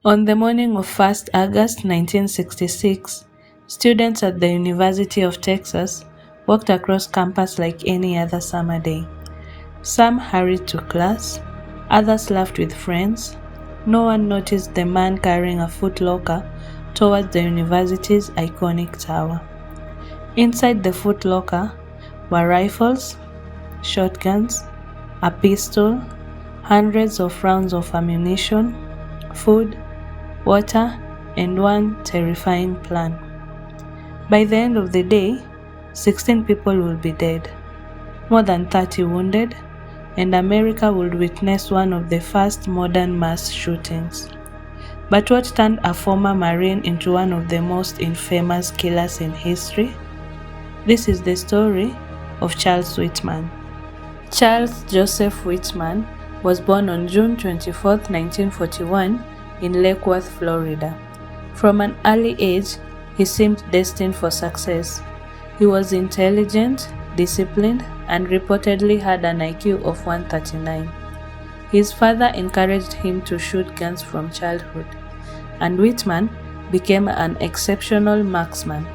On the morning of 1st August 1966, students at the University of Texas walked across campus like any other summer day. Some hurried to class, others laughed with friends. No one noticed the man carrying a footlocker towards the university's iconic tower. Inside the footlocker were rifles, shotguns, a pistol, hundreds of rounds of ammunition, food, water, and one terrifying plan. By the end of the day, 16 people will be dead, more than 30 wounded, and America would witness one of the first modern mass shootings. But what turned a former Marine into one of the most infamous killers in history? This is the story of Charles Whitman. Charles Joseph Whitman was born on June 24, 1941, in Lake Worth, Florida. From an early age, he seemed destined for success. He was intelligent, disciplined, and reportedly had an IQ of 139. His father encouraged him to shoot guns from childhood, and Whitman became an exceptional marksman.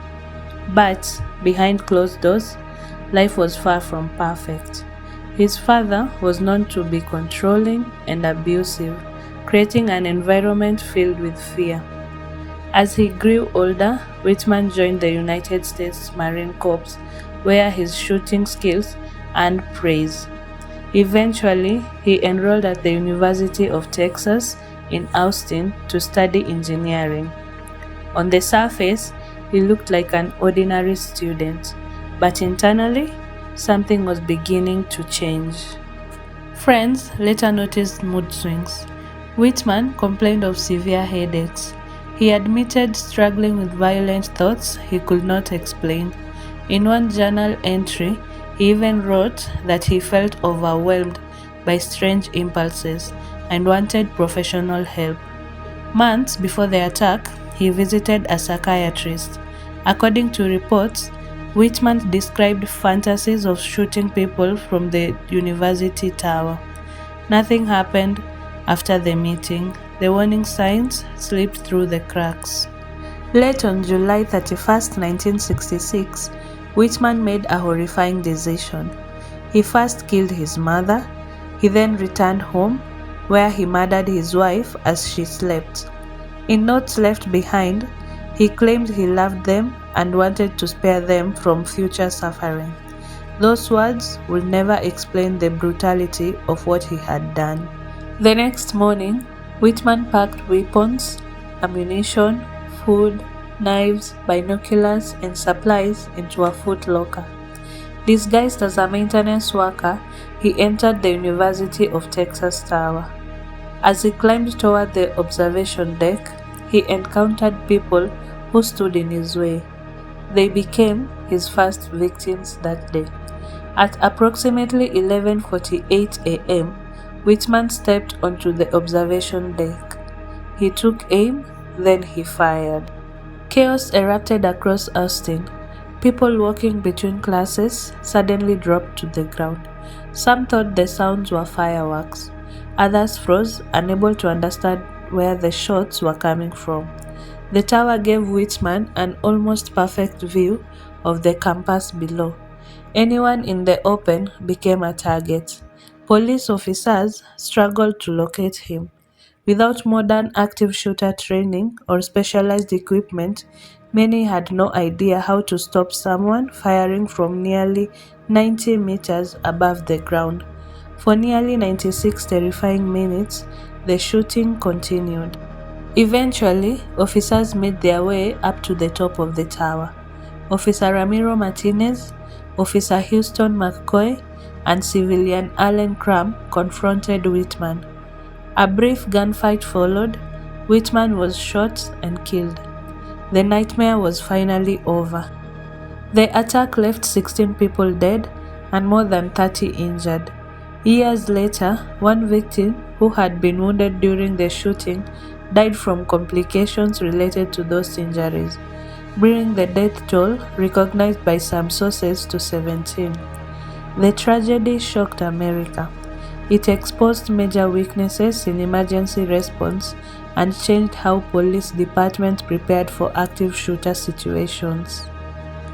But behind closed doors, life was far from perfect. His father was known to be controlling and abusive, creating an environment filled with fear. As he grew older, Whitman joined the United States Marine Corps, where his shooting skills earned praise. Eventually, he enrolled at the University of Texas in Austin to study engineering. On the surface, he looked like an ordinary student, but internally, something was beginning to change. Friends later noticed mood swings. Whitman complained of severe headaches. He admitted struggling with violent thoughts he could not explain. In one journal entry, he even wrote that he felt overwhelmed by strange impulses and wanted professional help. Months before the attack, he visited a psychiatrist. According to reports, Whitman described fantasies of shooting people from the university tower. Nothing happened after the meeting. The warning signs slipped through the cracks. Late on July 31, 1966, Whitman made a horrifying decision. He first killed his mother. He then returned home, where he murdered his wife as she slept. In notes left behind, he claimed he loved them and wanted to spare them from future suffering. Those words will never explain the brutality of what he had done. The next morning, Whitman packed weapons, ammunition, food, knives, binoculars, and supplies into a footlocker. Disguised as a maintenance worker, he entered the University of Texas Tower. As he climbed toward the observation deck, he encountered people who stood in his way. They became his first victims that day. At approximately 11:48 a.m., Whitman stepped onto the observation deck. He took aim, then he fired. Chaos erupted across Austin. People walking between classes suddenly dropped to the ground. Some thought the sounds were fireworks. Others froze, unable to understand where the shots were coming from. The tower gave Whitman an almost perfect view of the campus below. Anyone in the open became a target. Police officers struggled to locate him. Without modern active shooter training or specialized equipment, many had no idea how to stop someone firing from nearly 90 meters above the ground. For nearly 96 terrifying minutes, the shooting continued. Eventually, officers made their way up to the top of the tower. Officer Ramiro Martinez, Officer Houston McCoy, and civilian Allen Crum confronted Whitman. A brief gunfight followed. Whitman was shot and killed. The nightmare was finally over. The attack left 16 people dead and more than 30 injured. Years later, one victim who had been wounded during the shooting died from complications related to those injuries, bringing the death toll, recognized by some sources, to 17. The tragedy shocked America. It exposed major weaknesses in emergency response and changed how police departments prepared for active shooter situations.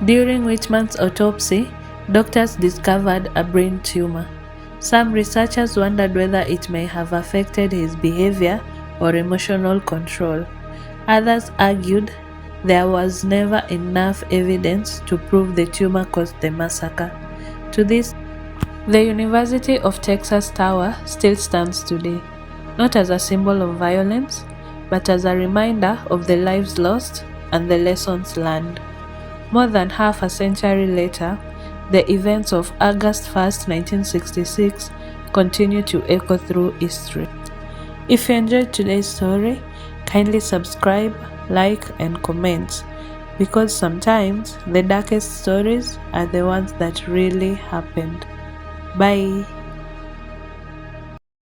During Whitman's autopsy, doctors discovered a brain tumor. Some researchers wondered whether it may have affected his behavior or emotional control. Others argued there was never enough evidence to prove the tumor caused the massacre. To this, the University of Texas Tower still stands today, not as a symbol of violence, but as a reminder of the lives lost and the lessons learned. More than half a century later, the events of August 1st, 1966 continue to echo through history. If you enjoyed today's story, kindly subscribe, like, and comment, because sometimes the darkest stories are the ones that really happened. Bye.